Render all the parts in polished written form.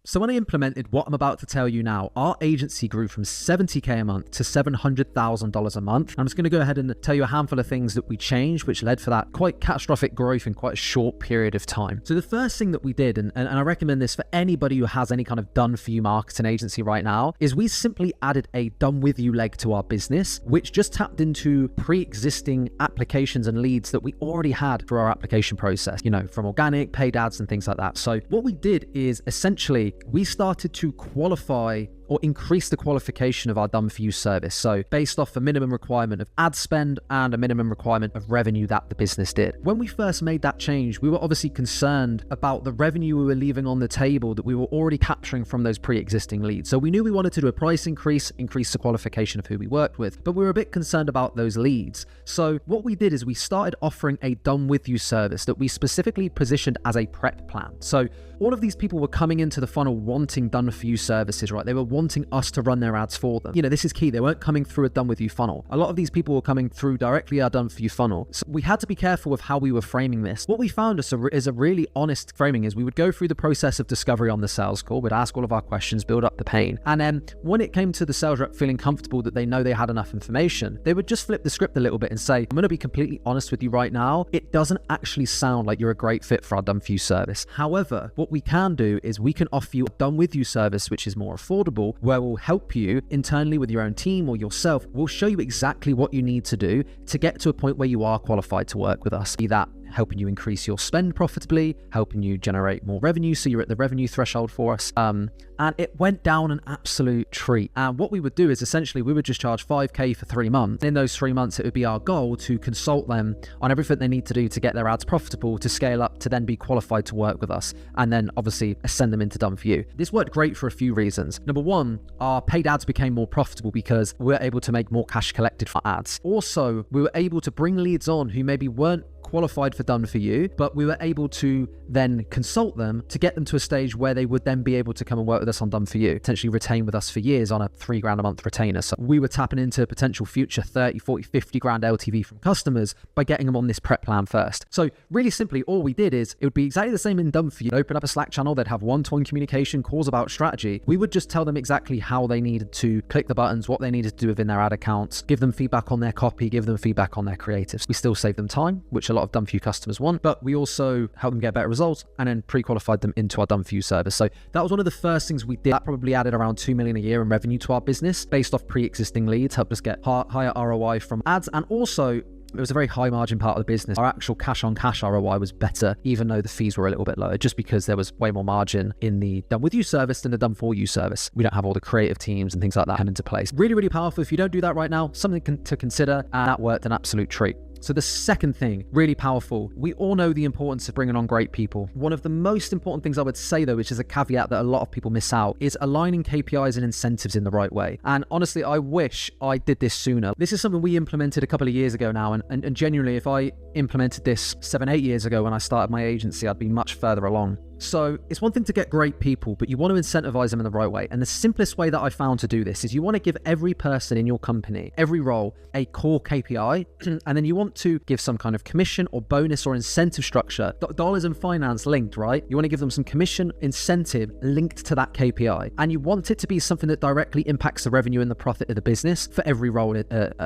So when I implemented what I'm about to tell you now, our agency grew from $70K a month to $700,000 a month. I'm just going to go ahead and tell you a handful of things that we changed, which led for that quite catastrophic growth in quite a short period of time. So the first thing that we did, and I recommend this for anybody who has any kind of done-for-you marketing agency right now, is we simply added a done-with-you leg to our business, which just tapped into pre-existing applications and leads that we already had through our application process, from organic, paid ads, and things like that. So what we did is essentially we started to qualify or increase the qualification of our done-for-you service. So based off a minimum requirement of ad spend and a minimum requirement of revenue that the business did. When we first made that change, we were obviously concerned about the revenue we were leaving on the table that we were already capturing from those pre-existing leads. So we knew we wanted to do a price increase the qualification of who we worked with, but we were a bit concerned about those leads. So what we did is we started offering a done-with-you service that we specifically positioned as a prep plan. So all of these people were coming into the funnel wanting done-for-you services, right? They were wanting us to run their ads for them. This is key. They weren't coming through a done-with-you funnel. A lot of these people were coming through directly our done-for-you funnel. So we had to be careful with how we were framing this. What we found is a really honest framing is we would go through the process of discovery on the sales call. We'd ask all of our questions, build up the pain. And then when it came to the sales rep feeling comfortable that they know they had enough information, they would just flip the script a little bit and say, I'm going to be completely honest with you right now. It doesn't actually sound like you're a great fit for our done-for-you service. However, what we can do is we can offer you a done-with-you service, which is more affordable, where we'll help you internally with your own team or yourself. We'll show you exactly what you need to do to get to a point where you are qualified to work with us. Be that helping you increase your spend profitably, helping you generate more revenue so you're at the revenue threshold for us. And it went down an absolute treat. And what we would do is essentially we would just charge $5K for 3 months. In those 3 months, it would be our goal to consult them on everything they need to do to get their ads profitable, to scale up, to then be qualified to work with us, and then obviously send them into done for you. This worked great for a few reasons. Number one, our paid ads became more profitable because we were able to make more cash collected for ads. Also, we were able to bring leads on who maybe weren't qualified for done for you, but we were able to then consult them to get them to a stage where they would then be able to come and work with us on done for you, potentially retain with us for years on a $3,000 a month retainer. So we were tapping into potential future 30, 40, 50 grand LTV from customers by getting them on this prep plan first. So really simply, all we did is it would be exactly the same in done for you. Open up a Slack channel, they'd have one-to-one communication, calls about strategy. We would just tell them exactly how they needed to click the buttons, what they needed to do within their ad accounts, give them feedback on their copy, give them feedback on their creatives. We still save them time, which a lot of done for you customers want, but we also help them get better results and then pre-qualified them into our done for you service. So that was one of the first things we did. That probably added around $2 million a year in revenue to our business based off pre-existing leads, helped us get higher ROI from ads, and also it was a very high margin part of the business. Our actual cash on cash ROI was better, even though the fees were a little bit lower, just because there was way more margin in the done with you service than the done for you service. We don't have all the creative teams and things like that come into place. Really, really powerful. If you don't do that right now, something to consider, and that worked an absolute treat. So the second thing, really powerful, we all know the importance of bringing on great people. One of the most important things I would say though, which is a caveat that a lot of people miss out, is aligning KPIs and incentives in the right way. And honestly, I wish I did this sooner. This is something we implemented a couple of years ago now, and genuinely, if I implemented this 7-8 years ago when I started my agency, I'd be much further along. So it's one thing to get great people, but you want to incentivize them in the right way. And the simplest way that I found to do this is you want to give every person in your company, every role, a core KPI, and then you want to give some kind of commission or bonus or incentive structure. Dollars and finance linked, right? You want to give them some commission incentive linked to that KPI. And you want it to be something that directly impacts the revenue and the profit of the business for every role,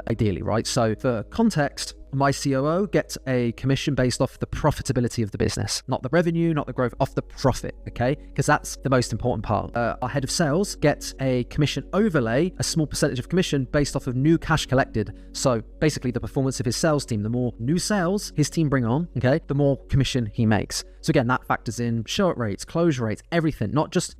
ideally, right? So for context, my COO gets a commission based off the profitability of the business, not the revenue, not the growth, off the profit, okay? Because that's the most important part. Our head of sales gets a commission overlay, a small percentage of commission based off of new cash collected. So basically the performance of his sales team, the more new sales his team bring on, okay, the more commission he makes. So again, that factors in show up rates, closure rates, everything, not just,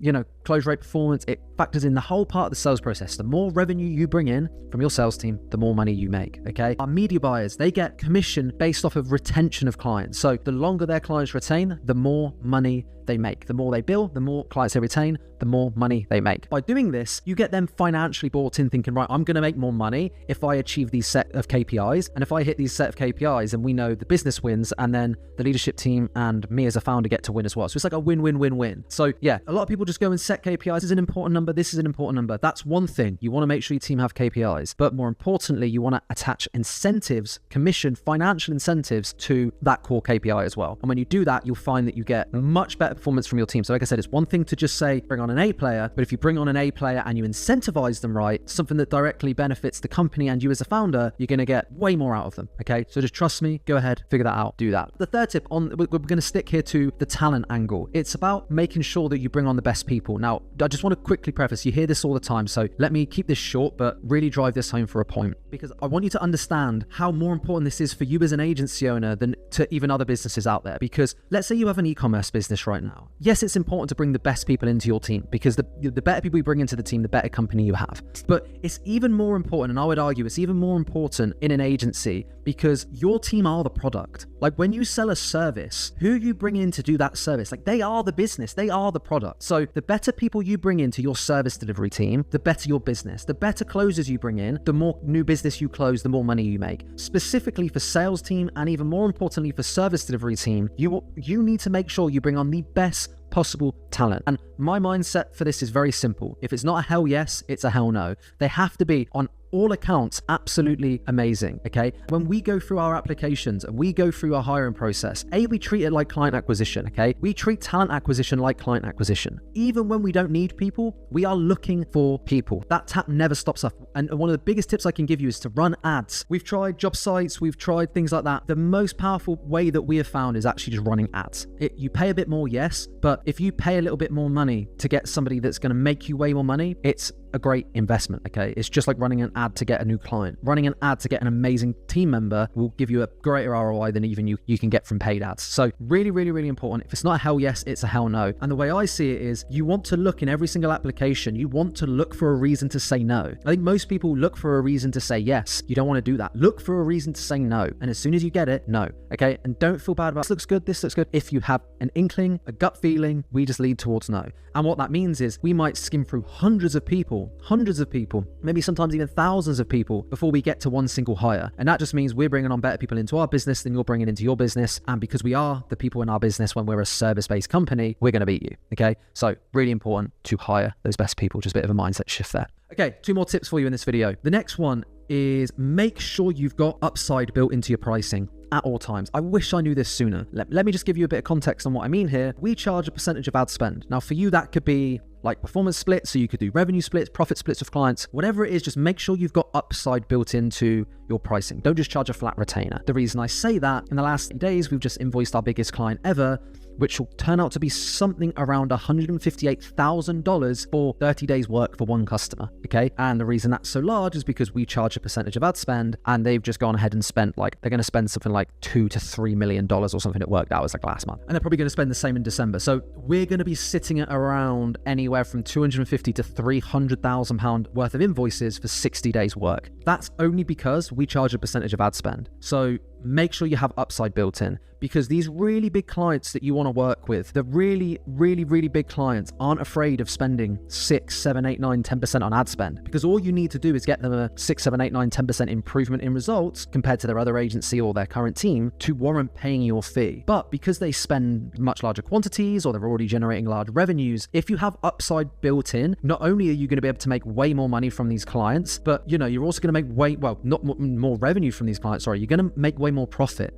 close rate performance. It factors in the whole part of the sales process. The more revenue you bring in from your sales team, the more money you make, okay? Our media buyers, they get commission based off of retention of clients. So the longer their clients retain, the more money they make. The more they bill, the more clients they retain, the more money they make. By doing this, you get them financially bought in thinking, right, I'm going to make more money if I achieve these set of KPIs. And if I hit these set of KPIs and we know the business wins and then the leadership team and me as a founder get to win as well. So it's like a win-win-win-win. So yeah, a lot of people just go and set KPIs. This is an important number. This is an important number. That's one thing. You want to make sure your team have KPIs. But more importantly, you want to attach incentives, commission, financial incentives to that core KPI as well. And when you do that, you'll find that you get much better better performance from your team. So like I said, it's one thing to just say, bring on an A player, but if you bring on an A player and you incentivize them right, something that directly benefits the company and you as a founder, you're going to get way more out of them. Okay. So just trust me, go ahead, figure that out, do that. The third tip we're going to stick here to the talent angle. It's about making sure that you bring on the best people. Now, I just want to quickly preface, you hear this all the time, so let me keep this short, but really drive this home for a point, because I want you to understand how more important this is for you as an agency owner than to even other businesses out there. Because let's say you have an e-commerce business right now. Yes, it's important to bring the best people into your team, because the better people you bring into the team, the better company you have. But it's even more important, and I would argue it's even more important in an agency, because your team are the product. Like when you sell a service, who you bring in to do that service, like they are the business, they are the product. So the better people you bring into your service delivery team, the better your business. The better closers you bring in, the more new business you close, the more money you make. Specifically for sales team, and even more importantly for service delivery team, you need to make sure you bring on the best possible talent. And my mindset for this is very simple. If it's not a hell yes, it's a hell no. They have to be on all accounts absolutely amazing. Okay, when we go through our applications and we go through our hiring process, we treat it like client acquisition. Okay, we treat talent acquisition like client acquisition. Even when we don't need people, we are looking for people. That tap never stops us. And one of the biggest tips I can give you is to run ads. We've tried job sites, we've tried things like that. The most powerful way that we have found is actually just running ads. You pay a bit more, yes, but if you pay a little bit more money to get somebody that's going to make you way more money, it's a great investment. Okay, it's just like running an ad to get a new client. Running an ad to get an amazing team member will give you a greater ROI than even you can get from paid ads. So really, really, really important. If it's not a hell yes, it's a hell no. And the way I see it is, you want to look in every single application, you want to look for a reason to say no. I think most people look for a reason to say yes. You don't want to do that. Look for a reason to say no. And as soon as you get it, no. Okay, and don't feel bad about this looks good, this looks good. If you have an inkling, a gut feeling, we just lead towards no. And what that means is we might skim through hundreds of people, maybe sometimes even thousands of people before we get to one single hire. And that just means we're bringing on better people into our business than you're bringing into your business. And because we are the people in our business, when we're a service-based company, we're going to beat you. Okay, so really important to hire those best people. Just a bit of a mindset shift there. Okay, 2 more tips for you in this video. The next one is make sure you've got upside built into your pricing at all times. I wish I knew this sooner. Let me just give you a bit of context on what I mean here. We charge a percentage of ad spend. Now for you, that could be like performance splits, so you could do revenue splits, profit splits with clients, whatever it is, just make sure you've got upside built into your pricing. Don't just charge a flat retainer. The reason I say that, in the last 3 days, we've just invoiced our biggest client ever, which will turn out to be something around $158,000 for 30 days work for one customer, okay? And the reason that's so large is because we charge a percentage of ad spend, and they've just gone ahead and spent they're going to spend something like $2 to $3 million or something. It worked out as like last month. And they're probably going to spend the same in December. So we're going to be sitting at around anywhere from $250,000 to £300,000 worth of invoices for 60 days work. That's only because we charge a percentage of ad spend. So make sure you have upside built in, because these really big clients that you want to work with, the really, really, really big clients aren't afraid of spending 6, 7, 8, 9, 10% on ad spend, because all you need to do is get them a 6, 7, 8, 9, 10% improvement in results compared to their other agency or their current team to warrant paying your fee. But because they spend much larger quantities or they're already generating large revenues, if you have upside built in, not only are you going to be able to make way more money from these clients, but you're also going to make not more revenue from these clients, sorry, you're going to make way more profit,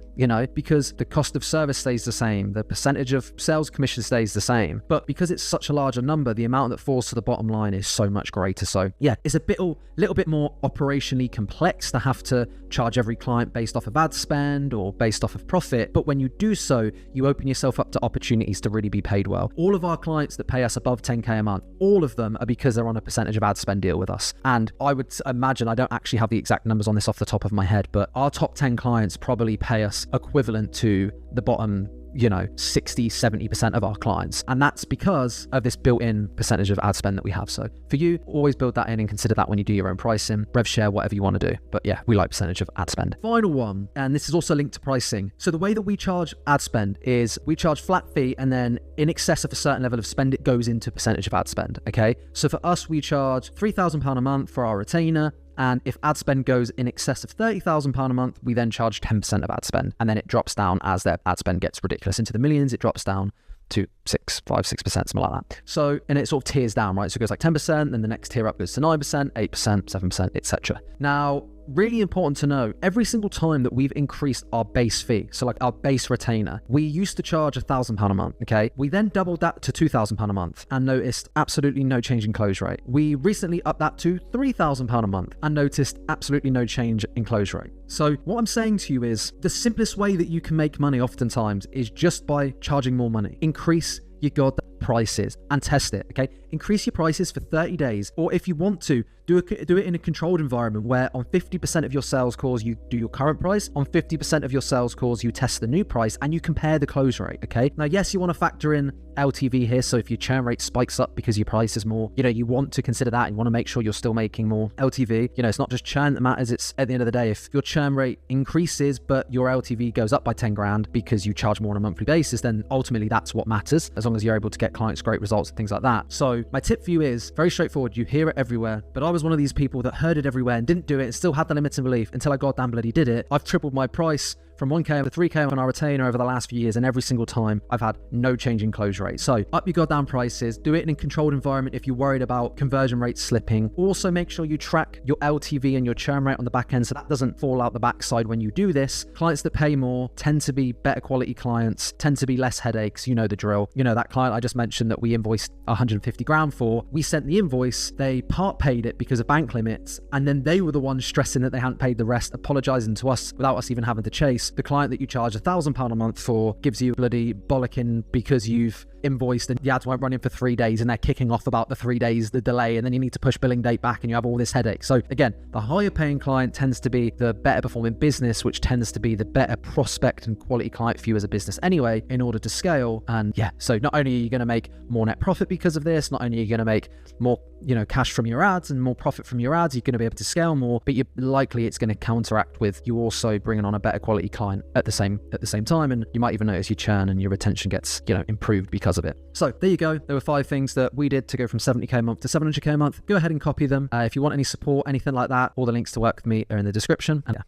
because the cost of service stays the same, the percentage of sales commission stays the same, but because it's such a larger number, the amount that falls to the bottom line is so much greater. So yeah, it's a little bit more operationally complex to have to charge every client based off of ad spend or based off of profit, but when you do so, you open yourself up to opportunities to really be paid well. All of our clients that pay us above 10K a month, all of them are because they're on a percentage of ad spend deal with us. And I would imagine, I don't actually have the exact numbers on this off the top of my head, but our top 10 clients probably pay us equivalent to the bottom 60, 70% of our clients. And that's because of this built-in percentage of ad spend that we have. So for you, always build that in and consider that when you do your own pricing, rev share, whatever you want to do. But yeah, we like percentage of ad spend. Final one, and this is also linked to pricing. So the way that we charge ad spend is we charge flat fee, and then in excess of a certain level of spend, it goes into percentage of ad spend. Okay. So for us, we charge £3,000 a month for our retainer. And if ad spend goes in excess of £30,000 a month, we then charge 10% of ad spend. And then it drops down as their ad spend gets ridiculous into the millions. It drops down to 6%, something like that. So, and it sort of tiers down, right? So it goes like 10%, then the next tier up goes to 9%, 8%, 7%, etc. Now, really important to know, every single time that we've increased our base fee, so like our base retainer, we used to charge £1,000 a month, okay? We then doubled that to £2,000 a month and noticed absolutely no change in close rate. We recently upped that to £3,000 a month and noticed absolutely no change in close rate. So what I'm saying to you is the simplest way that you can make money oftentimes is just by charging more money. Increase your goddamn prices and test it, okay? Increase your prices for 30 days, or if you want to, do it in a controlled environment where on 50% of your sales calls you do your current price, on 50% of your sales calls you test the new price, and you compare the close rate, okay? Now, yes, you want to factor in LTV here, so if your churn rate spikes up because your price is more, you want to consider that. You want to make sure you're still making more LTV. It's not just churn that matters. It's at the end of the day, if your churn rate increases but your LTV goes up by 10 grand because you charge more on a monthly basis, then ultimately that's what matters, as long as you're able to get clients great results and things like that. So my tip for you is very straightforward. You hear it everywhere, but I was one of these people that heard it everywhere and didn't do it and still had the limiting belief until I goddamn bloody did it. I've tripled my price from 1K to 3K on our retainer over the last few years, and every single time I've had no change in close rate. So up your goddamn prices, do it in a controlled environment if you're worried about conversion rates slipping. Also make sure you track your LTV and your churn rate on the back end so that doesn't fall out the backside when you do this. Clients that pay more tend to be better quality clients, tend to be less headaches. You know the drill. That client I just mentioned that we invoiced 150 grand for, we sent the invoice, they part paid it because of bank limits, and then they were the ones stressing that they hadn't paid the rest, apologizing to us without us even having to chase. The client that you charge £1,000 a month for gives you bloody bollocking because you've invoiced and the ads weren't running for 3 days and they're kicking off about the 3 days, the delay, and then you need to push billing date back and you have all this headache. So again, the higher paying client tends to be the better performing business, which tends to be the better prospect and quality client for you as a business anyway, in order to scale. And yeah, so not only are you going to make more net profit because of this, not only are you going to make more cash from your ads and more profit from your ads, you're going to be able to scale more, but you're likely it's going to counteract with you also bringing on a better quality client at the same time, and you might even notice your churn and your retention gets improved because of it. So there you go. There were 5 things that we did to go from 70k a month to 700k a month. Go ahead and copy them. If you want any support, anything like that, all the links to work with me are in the description. And yeah.